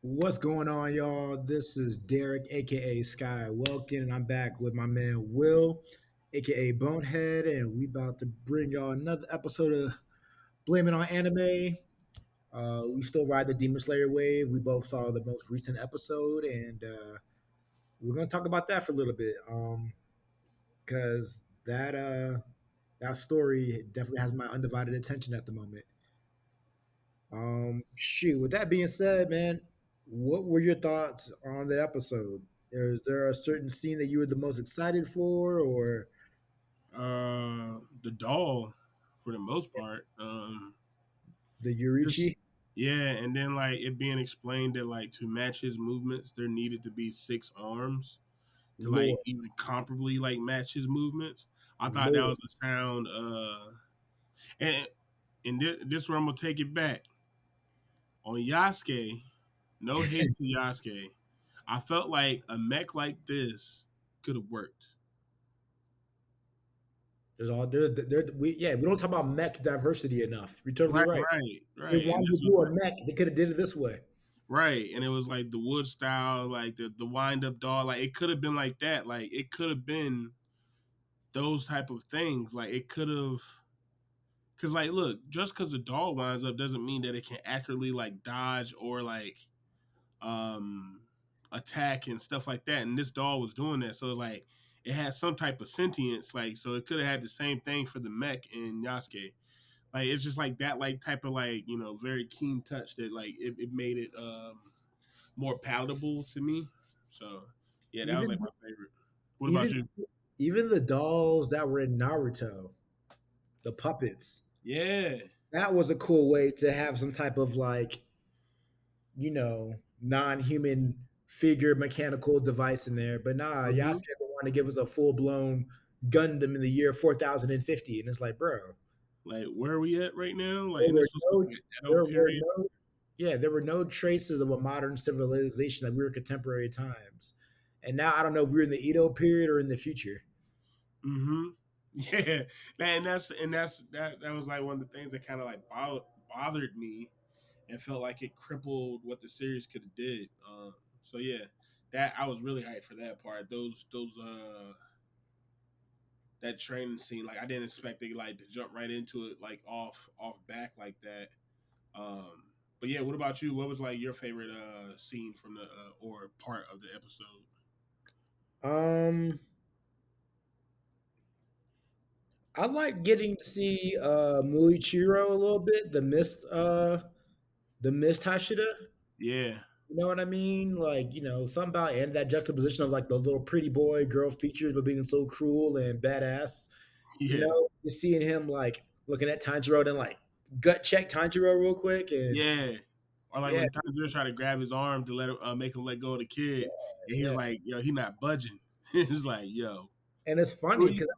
What's going on, y'all? This is Derek, aka Sky Welkin, and I'm back with my man Will, aka Bonehead, and we about to bring y'all another episode of Blame It on Anime. We still ride the Demon Slayer wave. We both saw the most recent episode, and we're gonna talk about that for a little bit, because that story definitely has my undivided attention at the moment. Shoot. With that being said, man, what were your thoughts on the episode? Is there a certain scene that you were the most excited for, or The doll, for the most part. the Just Yurichi? yeah, and then like it being explained that like to match his movements, there needed to be six arms to like Lord, even comparably like match his movements. I thought that Lord. was a sound. And this where I'm gonna take it back on Yasuke. No hate to Yasuke. I felt like a mech like this could have worked. We don't talk about mech diversity enough. You're totally Right, right. right, They right. And wanted this to was do a mech, they could have did it this way. right, and it was like the wood style, like the wind up doll. Like it could have been like that. Like it could have been those type of things. Like it could have, because like look, just because the doll winds up doesn't mean that it can accurately like dodge or like um attack and stuff like that. And this doll was doing that, so it's like it had some type of sentience. Like so, it could have had the same thing for the mech in Yasuke. Like it's just like that, like type of like very keen touch that like it made it more palatable to me. So yeah, that was Even like my favorite. What about even you? even the dolls that were in Naruto, the puppets, Yeah. that was a cool way to have some type of non-human figure mechanical device in there. But nah, hmm Yasuke want to give us a full-blown Gundam in the year 4050, and it's like, bro, Like where are we at right now? Like, there and were this was no, like Edo there were period. no, yeah, there were no traces of a modern civilization that we were contemporary times. And now I don't know if we're in the Edo period or in the future. hmm Yeah, that was like one of the things that kind of like bothered me and felt like it crippled what the series could have did. So yeah, that I was really hyped for that part. Those that training scene, like I didn't expect they like to jump right into it like off back like that. But yeah, what about you? What was like your favorite scene from the or part of the episode? Um, I like getting to see Muichiro a little bit, the mist Hashida. Yeah, You know what I mean? Like, something about and that juxtaposition of like the little pretty boy girl features, but being so cruel and badass. yeah, Just seeing him like looking at Tanjiro and like gut check Tanjiro real quick, and yeah. Or like yeah, when Tanjiro tried to grab his arm to let him, make him let go of the kid, and he was yeah. like, "Yo, he not budging." It's like, "Yo, And it's who funny you?" because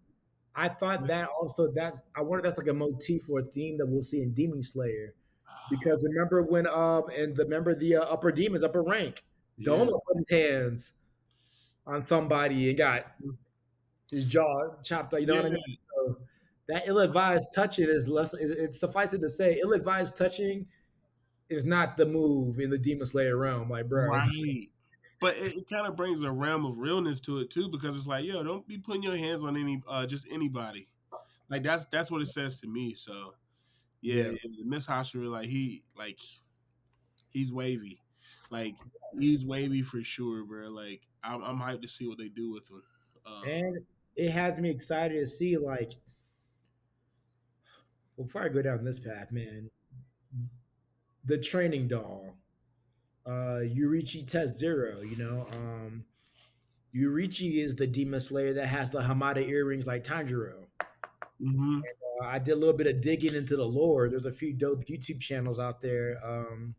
I thought that also I wonder if that's like a motif or a theme that we'll see in Demon Slayer. Because remember when and remember the upper demons, upper rank, Yeah, Doma put his hands on somebody and got his jaw chopped out. You know what I yeah. mean? So that ill-advised touching is less. It's suffice it to say, ill-advised touching is not the move in the Demon Slayer realm. Like, bro, Right. But it kind of brings a realm of realness to it too, because it's like, yo, don't be putting your hands on any just anybody. Like that's what it says to me. So yeah, yeah. yeah. Miss Hoshira, he's wavy. Like he's wavy for sure, bro. Like I'm hyped to see what they do with him. Um, And it has me excited to see like, well, before I go down this path, man, the training doll, Yurichi Test Zero. Yurichi is the demon slayer that has the Hamada earrings like Tanjiro. hmm I did a little bit of digging into the lore. There's a few dope YouTube channels out there. I'm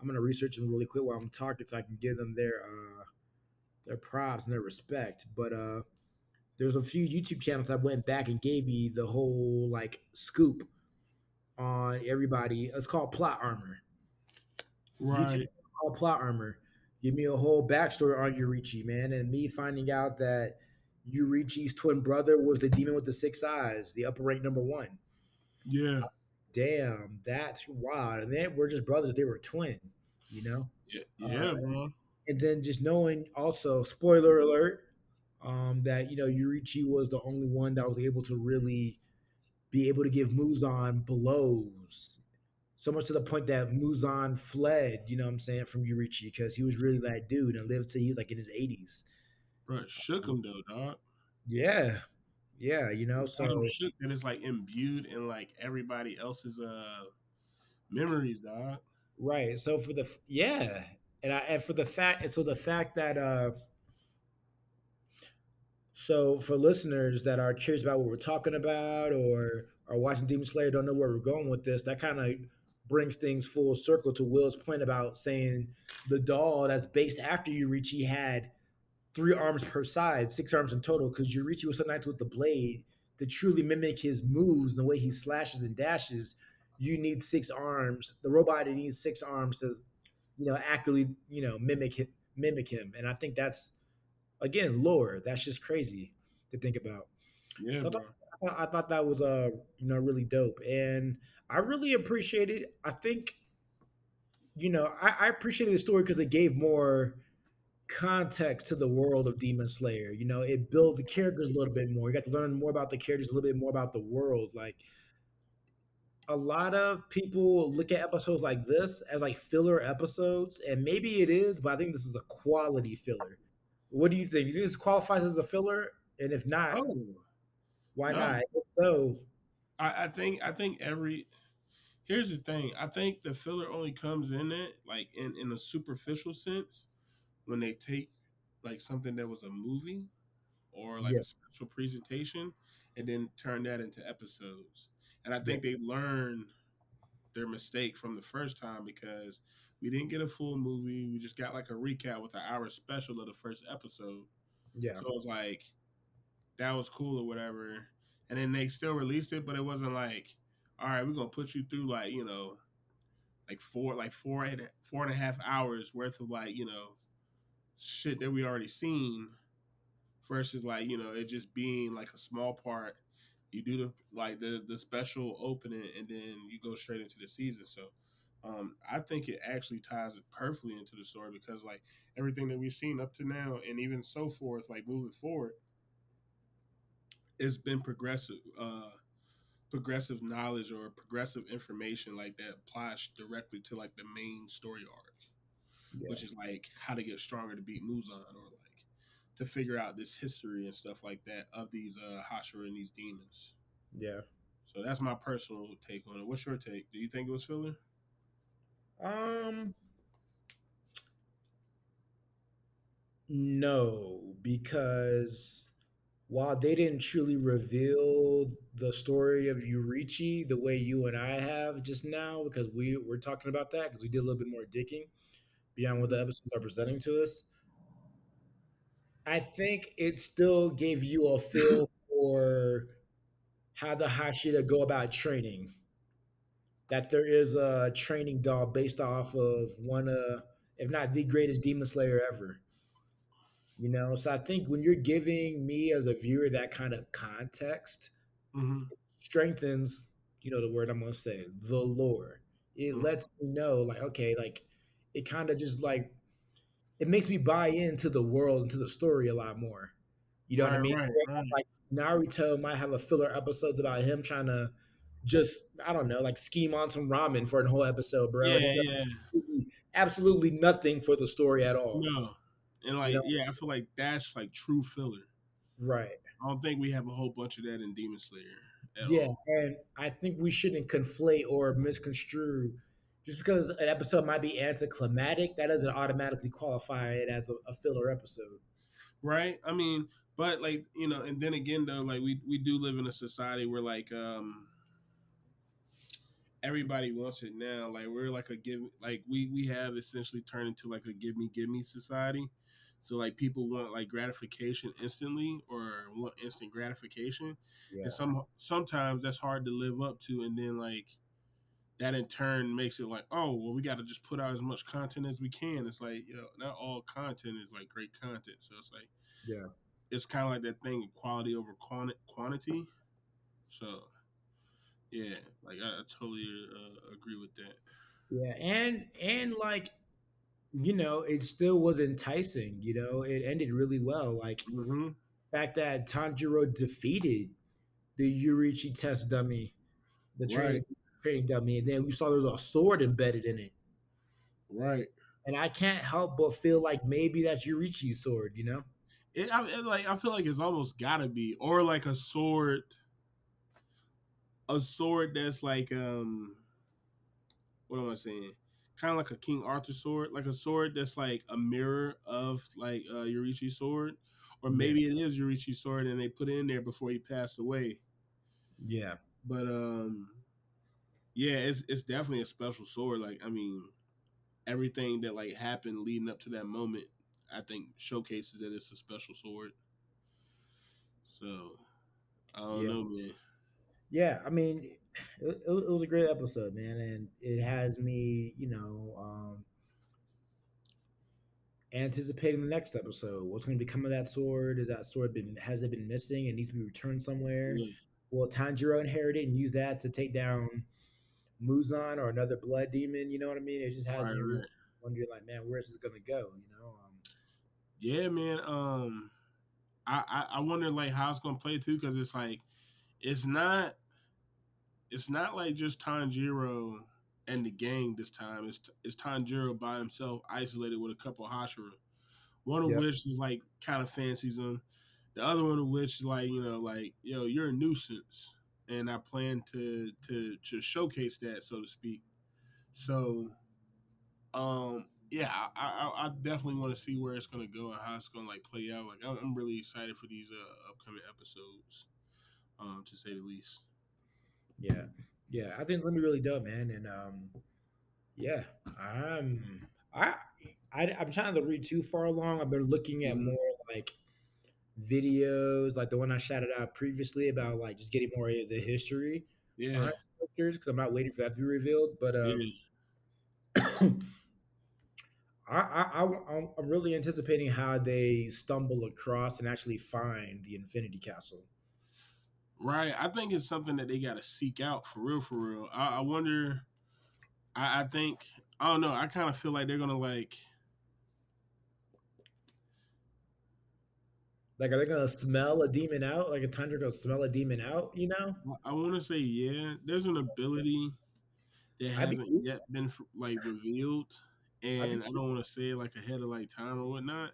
gonna research them really quick while I'm talking, so I can give them their props and their respect. But there's a few YouTube channels that went back and gave me the whole like scoop on everybody. It's called Plot Armor. YouTube Right. called Plot Armor. Give me a whole backstory on Yurichi, man, and me finding out that Yurichi's twin brother was the demon with the six eyes, the upper rank number one. Yeah. Damn, that's wild. And they were just brothers; they were twin. you know. Yeah, Uh, yeah, bro. and then just knowing also, spoiler alert, that Yurichi was the only one that was able to really be able to give Muzan blows. So much to the point that Muzan fled, you know what I'm saying, from Yurichi because he was really that dude and lived till he was like in his 80s. Bro, it shook him though, dog. Yeah. Yeah, It got him so shook that it's like imbued in like everybody else's memories, dog. right. So for the yeah, and for the fact and so the fact that so for listeners that are curious about what we're talking about or are watching Demon Slayer, don't know where we're going with this, that kind of brings things full circle to Will's point about saying the doll that's based after Yurichi had 3 arms per side, 6 arms in total, because Yurichi was so nice with the blade to truly mimic his moves and the way he slashes and dashes. You need 6 arms. The robot needs 6 arms to, accurately, mimic him. And I think that's again lore. That's just crazy to think about. Yeah, So bro. I thought that was really dope, and I really appreciated. I think I appreciated the story because it gave more context to the world of Demon Slayer. It built the characters a little bit more. You got to learn more about the characters, a little bit more about the world. Like a lot of people look at episodes like this as like filler episodes, and maybe it is, but I think this is a quality filler. What do you think? Do you think this qualifies as a filler? And if not, Oh why no, not? If so, I think every here's the thing. I think the filler only comes in it like in a superficial sense when they take like something that was a movie or like yeah, a special presentation and then turn that into episodes. And I yeah, think they learn their mistake from the first time because we didn't get a full movie. We just got like a recap with an hour special of the first episode. yeah, So it was like that was cool or whatever. And then they still released it, but it wasn't like, all right, we're gonna put you through like, four and a half hours worth of like, shit that we already seen versus like, it just being like a small part. You do the special opening and then you go straight into the season. So I think it actually ties it perfectly into the story because like everything that we've seen up to now and even so forth, like moving forward, it's been progressive knowledge or progressive information like that applies directly to like the main story arc, yeah, which is like how to get stronger to beat Muzan or like to figure out this history and stuff like that of these Hashira and these demons. yeah. So that's my personal take on it. What's your take? Do you think it was filler? Um, no, because while they didn't truly reveal the story of Yurichi the way you and I have just now, because we're talking about that because we did a little bit more digging beyond what the episodes are presenting to us. I think it still gave you a feel for how the Hashira go about training. That there is a training doll based off of one of, if not the greatest demon slayer ever. So I think when you're giving me as a viewer that kind of context, Mm-hmm. strengthens, the word I'm gonna say, the lore. It Mm-hmm. lets me know, like, okay, like it kind of just like it makes me buy into the world and to the story a lot more. You know what I Right, mean? right, right. Like Naruto might have a filler episodes about him trying to just, I don't know, like scheme on some ramen for a whole episode, bro. And Yeah, it does yeah. absolutely nothing for the story at all. No. And You like, know? yeah, I feel like that's like true filler. Right. I don't think we have a whole bunch of that in Demon Slayer at Yeah, all. and I think we shouldn't conflate or misconstrue just because an episode might be anticlimactic, that doesn't automatically qualify it as a filler episode. Right? I mean, but like, and then again though, like we do live in a society where like everybody wants it now. Like we're like a give like we have essentially turned into like a give me society. So like people want like gratification instantly or want instant gratification. And Yeah, sometimes that's hard to live up to and then like that in turn makes it like, oh well we gotta just put out as much content as we can. It's like, not all content is like great content. So it's like yeah, it's kind of like that thing quality over quantity. So yeah, like I totally agree with that. yeah, and like it still was enticing. It ended really well. Like Mm-hmm. the fact that Tanjiro defeated the Yurichi test dummy, the Right. training dummy, and then we saw there was a sword embedded in it. Right. And I can't help but feel like maybe that's Yurichi's sword. I feel like it's almost gotta be, or like a sword that's like what am I saying? Kind of like a King Arthur sword, like a sword that's like a mirror of like Yurichi's sword, or Yeah, maybe it is Yurichi's sword and they put it in there before he passed away. yeah, But yeah, it's definitely a special sword. Like I mean, everything that like happened leading up to that moment, I think showcases that it's a special sword. So I don't yeah, know, man. yeah. I mean, it was a great episode, man, and it has me, anticipating the next episode. What's going to become of that sword? Is that sword been has it been missing and needs to be returned somewhere? Yeah, Will Tanjiro inherit it and use that to take down Muzan or another blood demon? You know what I mean? It just has right, me right. wondering, like, man, where's this going to go? Yeah, man. I wonder like how it's gonna play too, because it's like it's not it's not like just Tanjiro and the gang this time. It's Tanjiro by himself, isolated with a couple Hashira. One of Yep. which is like kind of fancies him. The other one of which is like like yo, you're a nuisance, and I plan to showcase that, so to speak. So yeah, I definitely want to see where it's gonna go and how it's gonna like play out. Like I'm really excited for these upcoming episodes, to say the least. Yeah. Yeah. I think it's gonna be really dope, man. And yeah, I I'm trying to read too far along. I've been looking at Hmm. more like videos, like the one I shouted out previously about like just getting more of the history Yeah, behind the characters because I'm not waiting for that to be revealed. But yeah, I'm really anticipating how they stumble across and actually find the Infinity Castle. right. I think it's something that they got to seek out for real, for real. I wonder. I think I don't know. I kind of feel like they're gonna like. Like, are they gonna smell a demon out? Like a Tundra gonna smell a demon out? I want to say yeah. There's an ability that I'd be, hasn't yet been like revealed, I'd be, and I don't want to say it like ahead of like time or whatnot.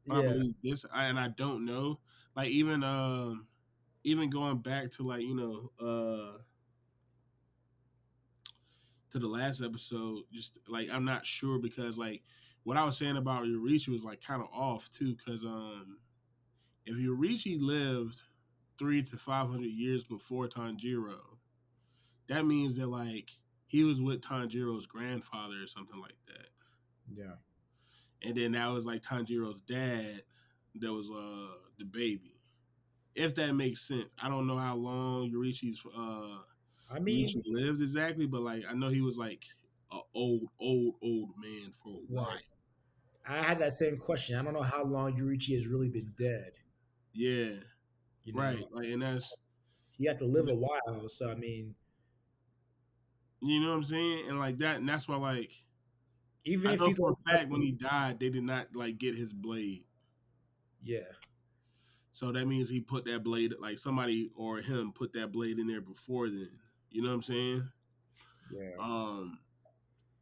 But I yeah, believe this, and I don't know. Like even going back to like to the last episode, just like I'm not sure because like what I was saying about Yurichi was like kind of off too, because if Yurichi lived 300 to 500 years before Tanjiro, that means that like he was with Tanjiro's grandfather or something like that, yeah, and then that was like Tanjiro's dad that was the baby. If that makes sense, I don't know how long I Yurichi mean, lived exactly, but like I know he was like a old man for a while. right. I had that same question. I don't know how long Yurichi has really been dead. Yeah, You right. know, Like, and that's he had to live a while. So I mean, you know what I'm saying, and like that, and that's why like even I if know he's for a old enough fact when to, he died, they did not like get his blade. yeah, So that means he put that blade, like somebody or him put that blade in there before then. You know what I'm saying? yeah, Um,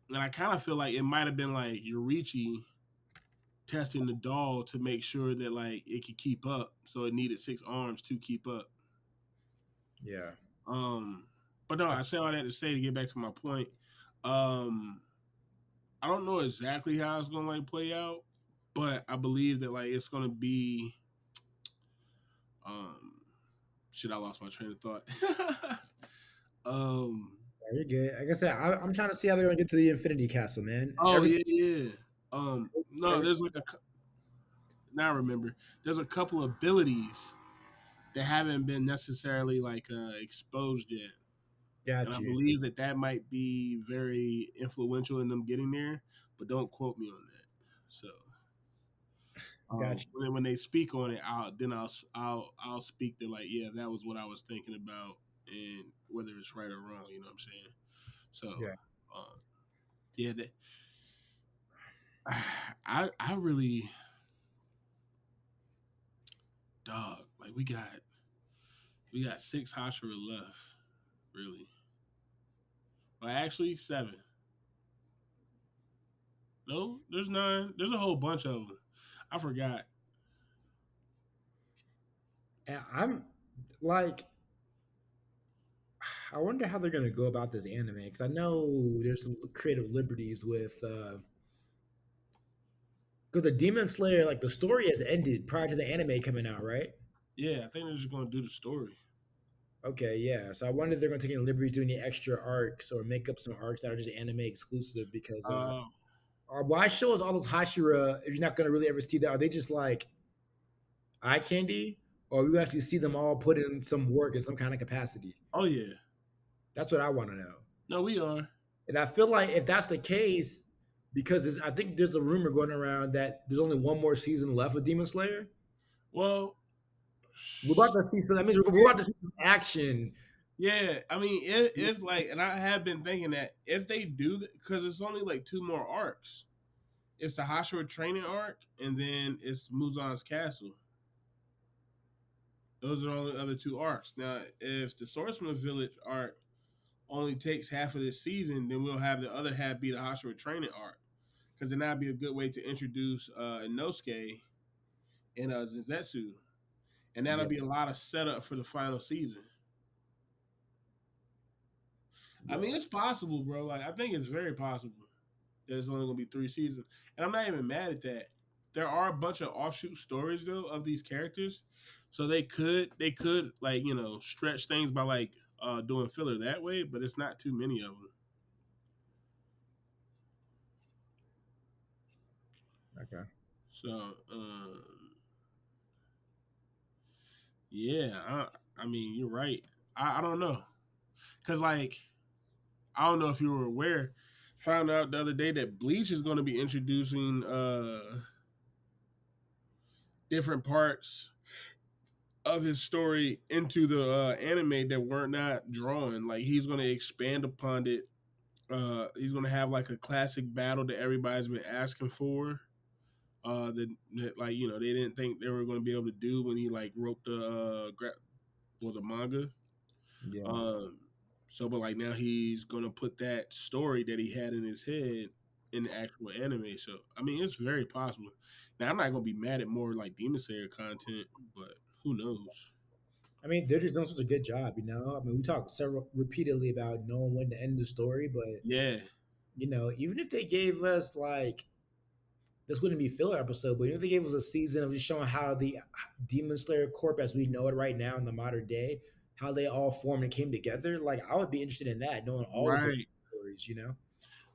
and I kind of feel like it might have been like Yurichi testing the doll to make sure that like it could keep up. So it needed 6 arms to keep up. yeah, Um, but no, I, I say all that to say to get back to my point. Um, I don't know exactly how it's gonna like play out, but I believe that like it's gonna be um shit, I lost my train of thought. um you're good. Like I said, I'm trying to see how they're gonna get to the Infinity Castle, man. oh Everything, yeah, yeah. No, everything. there's like now I remember. There's a couple of abilities that haven't been necessarily like exposed yet. And Got I you, believe that that might be very influential in them getting there, but don't quote me on that. So got you. when they speak on it, I'll speak to like, yeah, that was what I was thinking about, and whether it's right or wrong, you know what I'm saying. So Yeah. uh, yeah, I really, dog, like we got six Hashira left, really. Well, actually seven. No, there's nine. There's a whole bunch of them. I forgot. And I'm like, I wonder how they're gonna go about this anime because I know there's some creative liberties with because the Demon Slayer, like the story has ended prior to the anime coming out, right? Yeah, I think they're just gonna do the story. Okay, yeah. So I wonder if they're going to take any liberties doing any extra arcs or make up some arcs that are just anime exclusive because Uh, why show us all those Hashira if you're not going to really ever see that? Are they just like eye candy, or we actually see them all put in some work in some kind of capacity? oh yeah. That's what I want to know. No, we are. And I feel like if that's the case, because I think there's a rumor going around that there's only one more season left of Demon Slayer. Well, We're about to see, so that means we're about to see some action. yeah. I mean, if like, and I have been thinking that if they do that, because it's only like two more arcs. It's the Hashira training arc, and then it's Muzan's castle. Those are the only other two arcs. Now, if the Swordsman Village arc only takes half of this season, then we'll have the other half be the Hashira training arc. Because then that'd be a good way to introduce Inosuke and Zenzetsu. And that'll Yeah, be a lot of setup for the final season. I yeah. mean, it's possible, bro. Like, I think it's very possible that it's only going to be three seasons. And I'm not even mad at that. There are a bunch of offshoot stories, though, of these characters. So they could like, stretch things by like doing filler that way, but it's not too many of them. Okay. So, yeah, I mean, you're right. I don't know. Because, like, I don't know if you were aware, found out the other day that Bleach is going to be introducing different parts of his story into the anime that were not drawn. Like, he's going to expand upon it. He's going to have like a classic battle that everybody's been asking for. That like they didn't think they were going to be able to do when he like wrote the manga. Yeah. Um, so, but like now he's gonna put that story that he had in his head in the actual anime. So, I mean, it's very possible. Now, I'm not gonna be mad at more like Demon Slayer content, but who knows? I mean, they're just doing such a good job, you know. I mean, we talked several repeatedly about knowing when to end the story, but Yeah, even if they gave us like this wouldn't be a filler episode, but even if they gave us a season of just showing how the Demon Slayer Corp, as we know it right now in the modern day, how they all formed and came together, like I would be interested in that, knowing all of the right, stories, you know.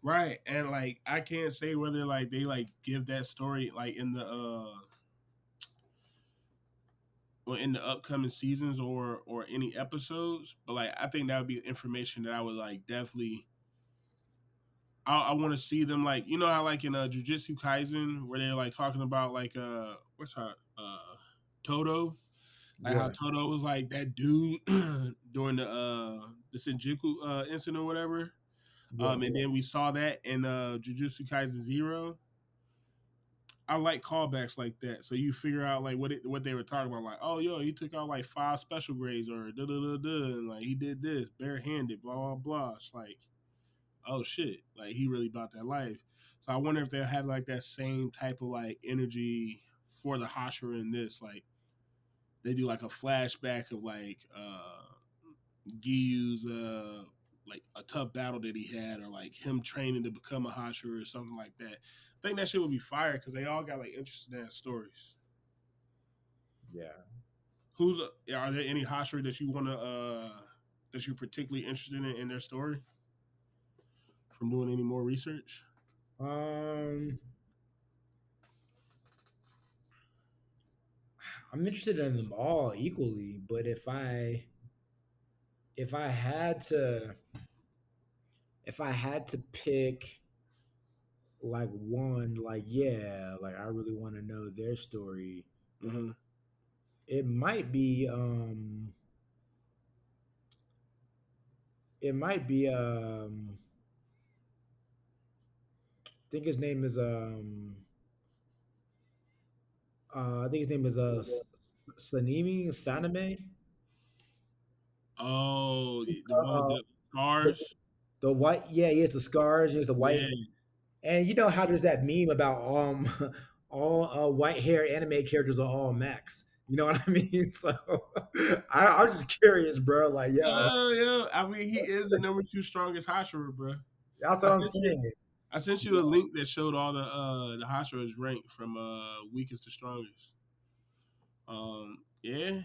right. And like, I can't say whether like they like give that story like in the or in the upcoming seasons or any episodes, but like I think that would be information that I would like definitely I want to see them like how like in Jujutsu Kaisen where they're like talking about like what's her Toto, like how Yeah, Toto was like that dude during the Shinjuku incident or whatever. yeah, And then we saw that in Jujutsu Kaisen Zero. I like callbacks like that, so you figure out like what they were talking about, like, oh yo, he took out like 5 special grades or da da da da, and like he did this barehanded, blah blah blah. It's like, oh shit, like he really about that life. So I wonder if they'll have like that same type of like energy for the Hashira in this. Like they do like a flashback of like Giyu's like a tough battle that he had, or like him training to become a Hashira or something like that. I think that shit would be fire because they all got like interesting ass stories. yeah. Are there any Hashira that you want to that you're particularly interested in their story from doing any more research? Um, I'm interested in them all equally, but if I had to pick like one, like yeah, like I really want to know their story. Mm-hmm. It might be it might be think his name is I think his name is Sanime. Oh, the one with Uh, the the, scars. the white, yeah, he has the scars. He has the white, Yeah. and you know how there's that meme about all white hair anime characters are all Max. You know what I mean? So I'm just curious, bro. Like, yo, Oh, yeah. I mean, he is the number two strongest Hashira, bro. that's I what I'm sent you. saying. I sent you a link that showed all the Hashiras ranked from weakest to strongest. Yeah,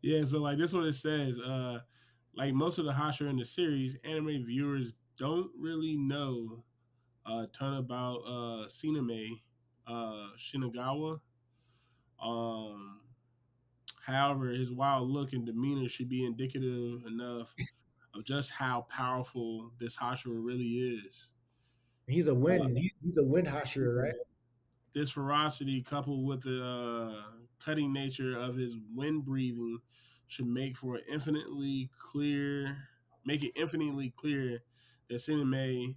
yeah. So like this is what it says. Like most of the Hashira in the series, anime viewers don't really know a ton about Tsuneme Shinagawa. Um, However, his wild look and demeanor should be indicative enough of just how powerful this Hashira really is. He's a Uh, wind. He's a wind Hashira, right? this ferocity, coupled with the cutting nature of his wind breathing, should make it infinitely clear that Sineme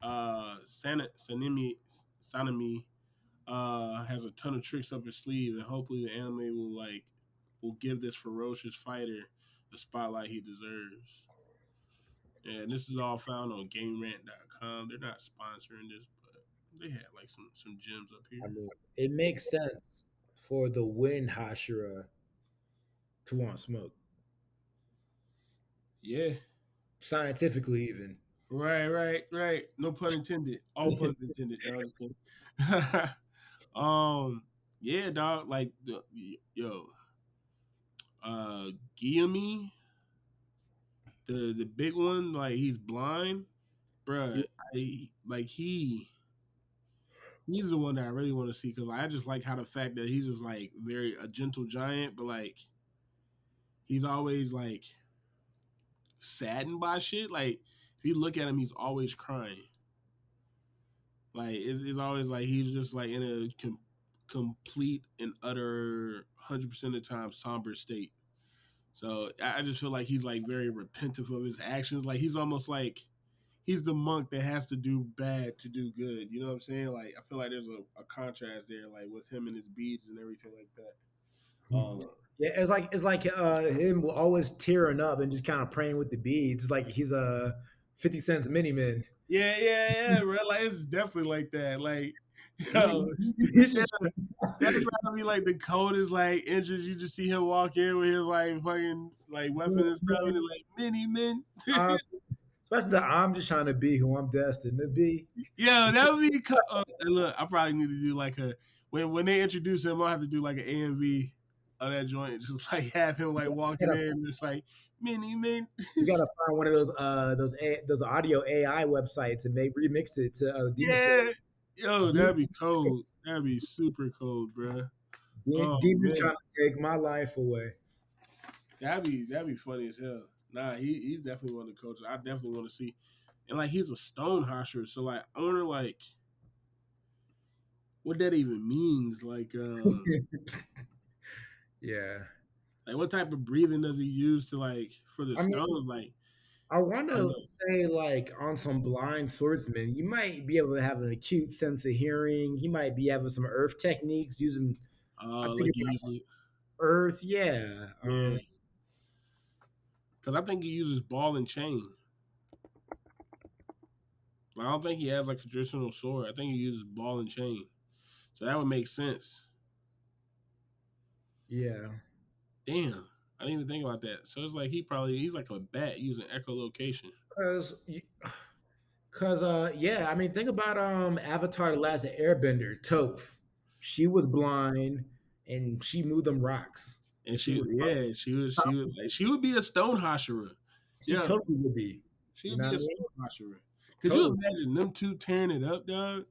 Sanemi has a ton of tricks up his sleeve, and hopefully the anime will give this ferocious fighter the spotlight he deserves. And this is all found on GameRant.com. They're not sponsoring this, but they had like some gems up I here. mean, it makes sense for the wind Hashira to want smoke, Yeah, scientifically even. right. No pun intended. All puns intended. No, I'm just kidding. Yeah, dog. Like the yo, Guillaume, the big one, like he's blind, bruh. He's the one that I really want to see because I just like how the fact that he's just like very a gentle giant, but like he's always like saddened by shit. Like if you look at him, he's always crying. Like it's always like he's just like in a complete and utter 100% of the time somber state. So I just feel like he's like very repentant of his actions. Like he's almost like he's the monk that has to do bad to do good. You know what I'm saying? Like I feel like there's a contrast there, like with him and his beads and everything like that. Yeah, it's like him always tearing up and just kind of praying with the beads. It's like he's a 50 cents mini man. Yeah, bro. Like it's definitely like that. Like, yo, It's yeah, just that's probably like the coldest like entrance. You just see him walk in with his like fucking like weapon and stuff, and they're like mini men. uh, especially the I'm just trying to be who I'm destined to be. Yo, that would be. And look, I probably need to do like a when they introduce him, I'll have to do like an AMV of that joint, just like have him like You walking gotta, in, just like mini men. you gotta find one of those audio AI websites and make remix it to Demon Slayer. Yeah, yo, De- that'd be cold. That'd be super cold, bro. Oh Demons man. trying to take my life away. That'd be funny as hell. Nah, he's definitely one of the coaches. I definitely want to see, and like he's a stone hosher, so like I wonder like what that even means. Yeah, Like what type of breathing does he use to like for the I mean, stones? Like I want I don't to know, say, like, on some blind swordsman, you might be able to have an acute sense of hearing. He might be having some earth techniques using, I think like it's he like uses earth. Yeah. yeah, because I think he uses ball and chain. Like, I don't think he has like a traditional sword. I think he uses ball and chain, so that would make sense. Yeah. Damn, I didn't even think about that. So it's like he's like a bat using echolocation. Because, yeah, I mean, think about Avatar: The Last Airbender, Toph. She was blind and she moved them rocks, And and she was she would be a stone hashira. she Yeah, totally would be. she You would know be what I a mean? stone hashira. Could you Totally, imagine them two tearing it up, dog?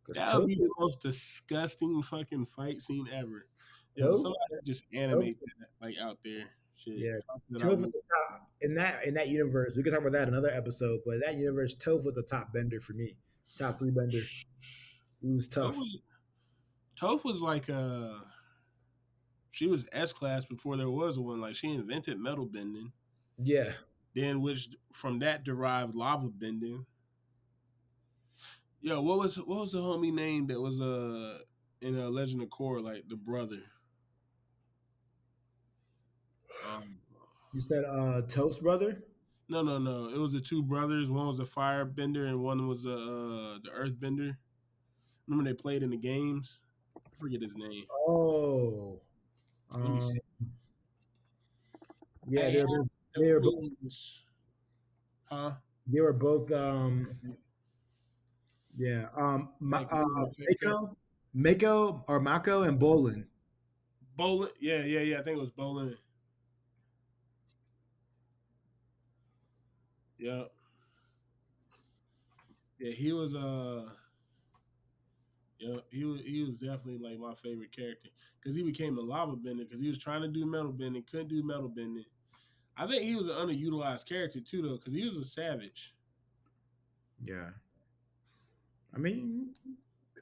because That would be the most disgusting fucking fight scene ever. Yo, Toph, somebody just Toph, animate that like out there. Shit. yeah, Talk that I Toph was would. the top in that universe. We can talk about that in another episode, but that universe, Toph was the top bender for me. Top three bender. He was Toph tough. was Toph was like She was S class before there was one. Like she invented metal bending, Yeah. then which from that derived lava bending. Yo, what was the homie name that was in a Legend of Korra, like the brother? Um, You said Toast Brother? no, no, no. It was the two brothers. One was a fire bender and one was the earth bender. Remember they played in the games? I forget his name. Oh. Let me Um see. yeah, Hey, the they were both rules, huh? they were both yeah. Like, who was my favorite character? Mako or Mako and Bolin. Bolin. Yeah, yeah, yeah. I think it was Bolin. Yeah, yeah. He was yeah, he was definitely like my favorite character because he became a lava bender because he was trying to do metal bending, couldn't do metal bending. I think he was an underutilized character too though because he was a savage. Yeah. I mean,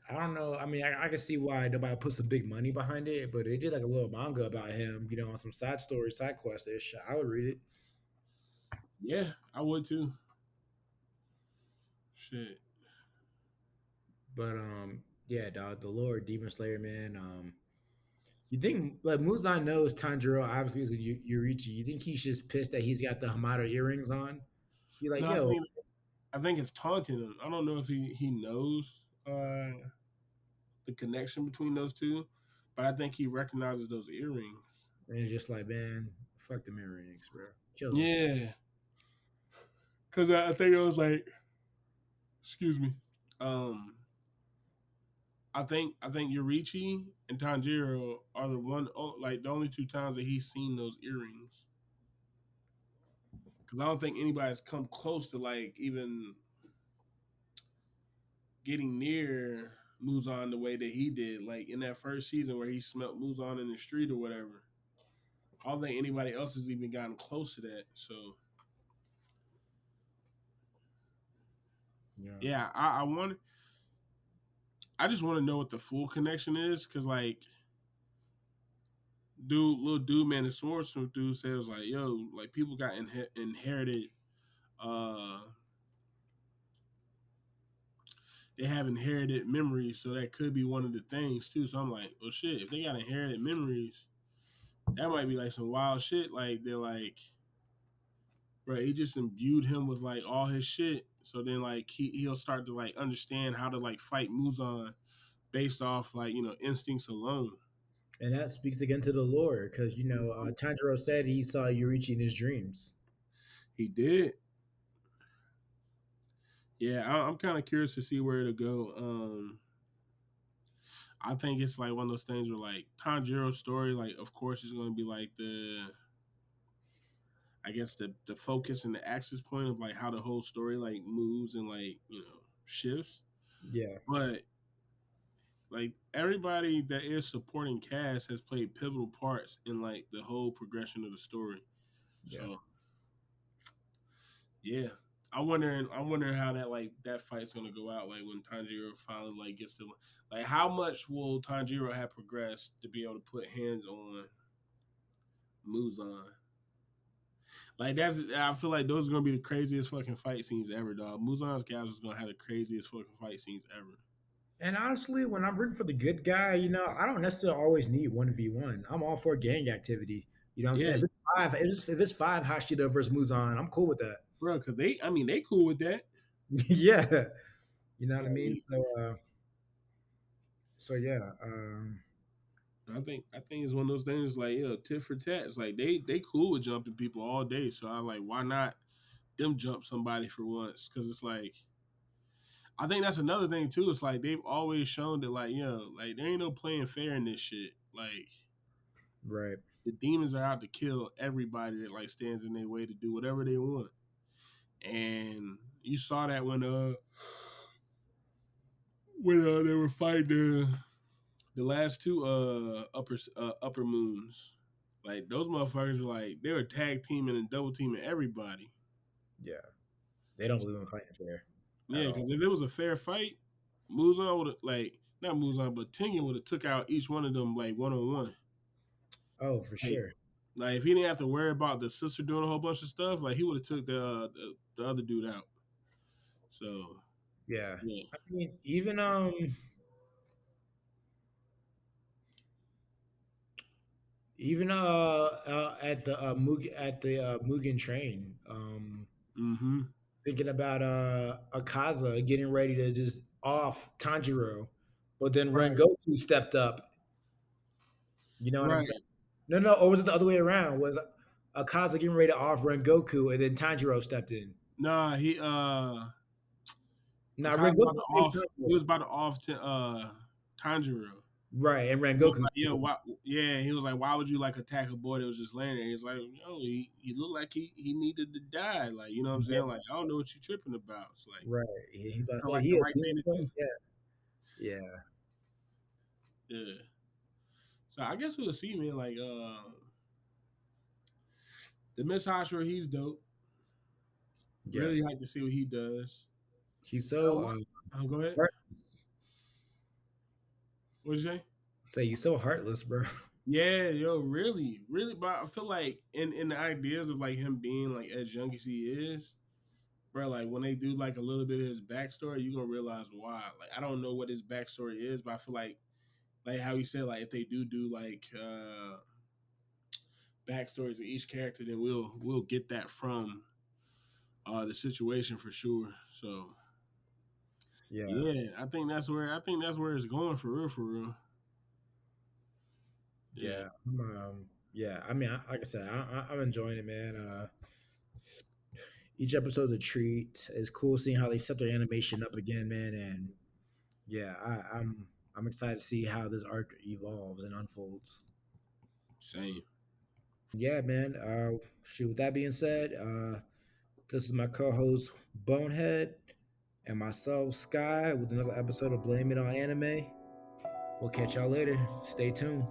I don't know. I mean, I can see why nobody puts some big money behind it, but they did like a little manga about him, on some side story, side quest ish. I would read it. Yeah, I would too. Shit. But yeah, dog, the Lord Demon Slayer, man. You think like Muzan knows Tanjiro obviously is a Yurichi. You think he's just pissed that he's got the Hamada earrings on? Be like, No, yo, I think it's taunting him. I don't know if he knows the connection between those two, but I think he recognizes those earrings. and it's just like, man, fuck the earrings, bro. Kill him. Yeah, because I think it was like, excuse me. Um, I think Yurichi and Tanjiro are like the only two times that he's seen those earrings. Because I don't think anybody's come close to like even getting near Muzan the way that he did. Like in that first season where he smelt Muzan in the street or whatever. I don't think anybody else has even gotten close to that. So Yeah. yeah, I just want to know what the full connection is because like little dude man, the swordsmith dude says like, yo, like people got inherited. Uh, they have inherited memories, so that could be one of the things too. So I'm like, well, shit, if they got inherited memories, that might be like some wild shit. Like they're like, bro, he just imbued him with like all his shit. So then like he'll start to like understand how to like fight Muzan based off like instincts alone. And that speaks again to the Lord, because Tanjiro said he saw Yurichi in his dreams. He did. Yeah, I'm kind of curious to see where to go. I think it's like one of those things where like Tanjiro's story, like of course, is going to be like I guess the focus and the access point of like how the whole story like moves and like shifts. Yeah, But like everybody that is supporting cast has played pivotal parts in like the whole progression of the story. yeah. So yeah, I'm wondering how that fight's gonna go out. Like when Tanjiro finally like gets to like how much will Tanjiro have progressed to be able to put hands on Muzan? Like I feel like those are gonna be the craziest fucking fight scenes ever, dog. Muzan's guys is gonna have the craziest fucking fight scenes ever. And honestly, when I'm rooting for the good guy, I don't necessarily always need 1v1. I'm all for gang activity. You know what I'm saying? Yeah, If it's five Hashida versus Muzan, I'm cool with that. bro, because they cool with that. Yeah. You know what I mean? Like, So yeah. I think it's one of those things like tit for tat. It's like they cool with jumping people all day. So I like why not them jump somebody for once? Because it's like I think that's another thing too. It's like they've always shown that like like there ain't no playing fair in this shit. Like Right. the demons are out to kill everybody that like stands in their way to do whatever they want. And you saw that when they were fighting the last two upper moons. Like those motherfuckers were like they were tag teaming and double teaming everybody. Yeah. They don't believe in fighting fair at Yeah, all. because if it was a fair fight, Muzan would have like not Muzan, but Tengen would have took out each one of them like one on one. Oh, for Like, sure. if he didn't have to worry about the sister doing a whole bunch of stuff, like he would have took the other dude out. So Yeah. yeah. I mean, even at the Mugen train, Mm-hmm. thinking about Akaza getting ready to just off Tanjiro, but then Right. Rengoku stepped up. You know what I'm saying? Right. No, no, or was it the other way around? Was Akaza getting ready to off Rengoku, and then Tanjiro stepped in? Nah, Now Akaza about Rengoku to saved off. He Tanjiro, was about to off to Tanjiro. right? And He was Rengoku like, saved him. yeah, he was like, why would you like attack a boy that was just laying there? He's like, no, he looked like he needed to die. Like, you know what I'm Yeah, saying? Like, I don't know what you're tripping about. It's like, right. He about to felt say like he the a right thing to demon. do. Yeah, yeah, Yeah. So I guess we'll see, man. Like, the Miss Hashira, he's dope. yeah. Really like to see what he does. He's Uh, so what, go ahead. heartless. What'd you say? Say you so heartless, bro. Yeah, yo, really, really. But I feel like in the ideas of like him being like as young as he is, bro, like when they do like a little bit of his backstory, you're gonna realize why. Like I don't know what his backstory is, but I feel like how he said, like if they do like backstories of each character, then we'll get that from the situation for sure. So Yeah, yeah, I think that's where it's going for real, for real. Yeah, yeah, yeah. I mean, like I said, I'm enjoying it, man. Each episode's a treat. It's cool seeing how they set their animation up again, man. And yeah, I'm excited to see how this arc evolves and unfolds. same. Yeah, man. Shoot. With that being said, this is my co-host Bonehead and myself Sky with another episode of Blame It on Anime. We'll catch y'all later. Stay tuned.